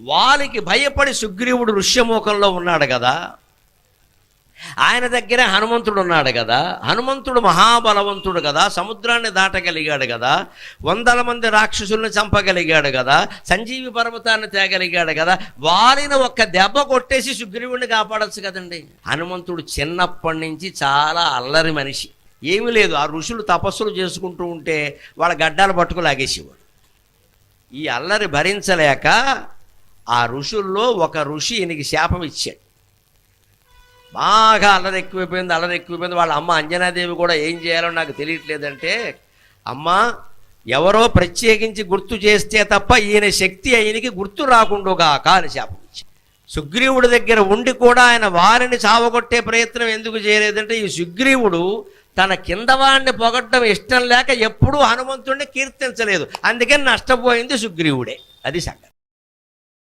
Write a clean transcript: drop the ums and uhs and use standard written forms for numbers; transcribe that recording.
వాలికి భయపడి సుగ్రీవుడు ఋష్యమూకంలో ఉన్నాడు కదా, ఆయన దగ్గరే హనుమంతుడు ఉన్నాడు కదా, హనుమంతుడు మహాబలవంతుడు కదా, సముద్రాన్ని దాటగలిగాడు కదా, 100 మంది రాక్షసుల్ని చంపగలిగాడు కదా, సంజీవి పర్వతాన్ని తేగలిగాడు కదా, వాలిని ఒక్క దెబ్బ కొట్టేసి సుగ్రీవుడిని కాపాడచ్చు కదండి. హనుమంతుడు చిన్నప్పటి నుంచి చాలా అల్లరి మనిషి. ఏమీ లేదు, ఆ ఋషులు తపస్సులు చేసుకుంటూ ఉంటే వాళ్ళ గడ్డాలు పట్టుకు లాగేసేవాడు. ఈ అల్లరి భరించలేక ఆ ఋషుల్లో ఒక ఋషి ఈయనకి శాపం ఇచ్చాడు. బాగా అల్లరి ఎక్కువైపోయింది. వాళ్ళ అమ్మ అంజనాదేవి కూడా ఏం చేయాలో నాకు తెలియట్లేదంటే, అమ్మ ఎవరో ప్రత్యేకించి గుర్తు చేస్తే తప్ప ఈయన శక్తి ఆయనకి గుర్తు రాకుండా కాని శాపం ఇచ్చాడు. సుగ్రీవుడి దగ్గర ఉండి కూడా ఆయన వారిని చావగొట్టే ప్రయత్నం ఎందుకు చేయలేదంటే, ఈ సుగ్రీవుడు తన కిందవాడిని పొగట్టడం ఇష్టం లేక ఎప్పుడూ హనుమంతుడిని కీర్తించలేదు, అందుకని నష్టపోయింది సుగ్రీవుడే. అది సంగతి.